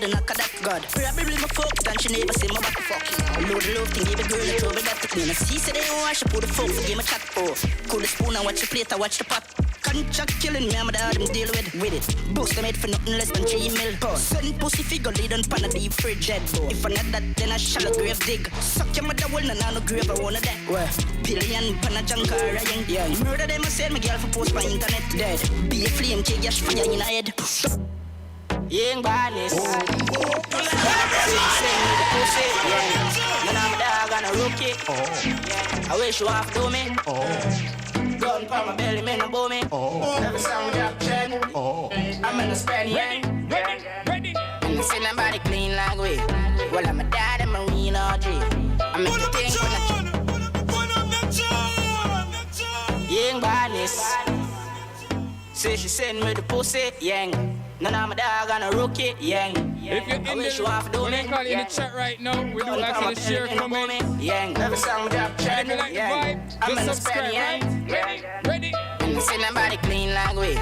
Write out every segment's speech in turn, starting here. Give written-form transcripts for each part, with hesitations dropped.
the knock of that God. Probably my folks and she never say my back fucking. Load the love thing, give a girl a trouble that took me. And she said they want she put the fuck for game a chat. Oh, cool the spoon and watch the plate, I watch the pot. Contract killing me, I'm the hard deal with it. Boost them head for nothing less than 3 mil. Sudden pussy figure lead on pan a deep fridge head. If I not that, then I shall a grave dig. Suck your mother well, and I no grave, I wanna that. Where? Billion pan a junk car, yeah. Murder them, I said my girl for post my internet. Dead. Be a flame, take your fire in the head. Young badness. When I'm a dog and a rookie. I wish you have to me. Gun for my belly, man, and bow me. Every song we have check. I'm in a spend, ready. And see nobody clean like we. Well, I'm a dad and Marine OG. I make the thing for the young badness. Say she send me the pussy, yang. None of my dog and a rookie, yang. If you're in the in the chat right now, we do like to share, comment. Every song we drop, check. If you like the vibe, just subscribe, right? Ready? And see nobody clean like we.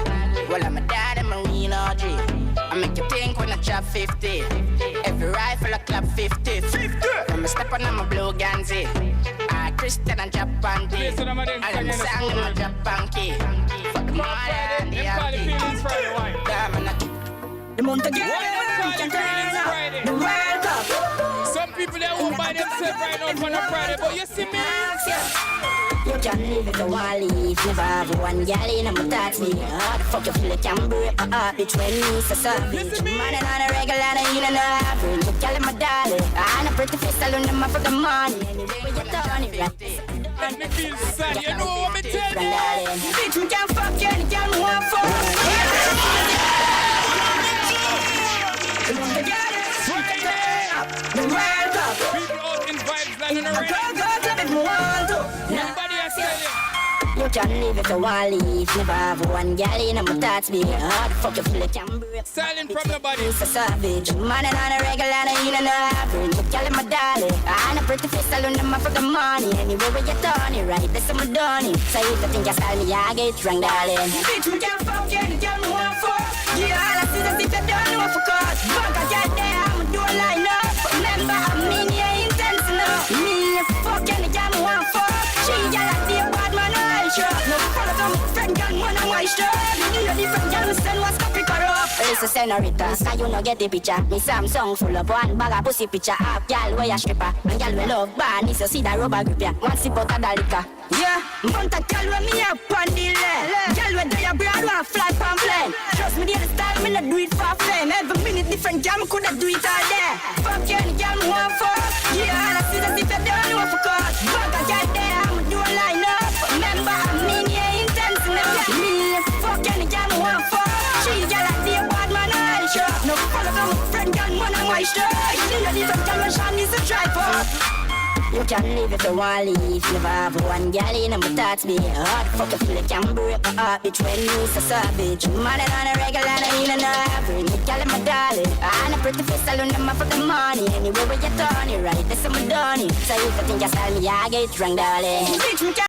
Well, I'm a dad and Marine OG. I make you think when I chop 50. Every rifle I clap 50. When I step on my blue Ganzi. I Christian and Japan tea. I am sang in my Japan key. Fuck the mother and the happy. The month again. The World Cup. Some people they won't buy themselves right now for no Friday, but you see me. You can live if you want to leave. Never have one girl in my thoughts me. How the fuck you feel it can break my heart between me so savage. Man and on a regular and in an average. You call my darling. I'm a pretty face alone in my fucking money. Anyway, when you're done it right. Let me feel sad, you know what me tell you. Bitch, we can't fuck you and you can't want for us. The World Cup. People out in vibes like on the radio. Everybody has said it. You can live if you want to leave. Never have one girl in my thoughts be. How the fuck you feel it can break. Silent from the body. So savage. Man and on a regular and in an average. You call my darling. I'm a pretty face alone in my fucking money. Anyway, when you're done it right, that's how I'm done it. So if you think you style me, I get drunk, darling. Bitch, we can't fuck you and you can't want for. Yeah, all I see is if you don't know for cause. Fuck, I get there, I'ma do a line up. Remember, I mean, you intense enough. Me, fuck you and you can't want for. She got a deep bad man, I'll show. No follow from friend, gun, one and white shirt. You know different girl, send what's copy cut off. Listen, senorita, so you know get the picture. Me Samsung full of one bag of pussy picture. Half gal, where you stripper. And gal, we love band, so see that rubber grip ya. One sip out of the liquor. Yeah, want a gal with me up on the lane. Gal with the abroad, one fly from plane. Trust me, the style, me not do it for fame. Every minute different gal, me coulda do it all day. Fuck you and gal, me want for. Yeah, all I see is if you don't know for cause. Fuck I get there, I'ma do a line up. Remember, I mean, yeah, intense enough. Me, fuck you and gal, me want for. She gal like the bad man, I'll show. No follow from friend, gal, one and white shirt. You know different gal, when Sean needs a tripod. You can live if you want to leave. Never have one girl in my thoughts be. How the fuck you feel it can break my heart between me so savage. Man and on a regular and in an average. You call my darling. I'm a pretty face alone in my fucking money. Anyway, when you're done it right, that's how I'm done it. So if you think you style me, I get drunk, darling. Bitch,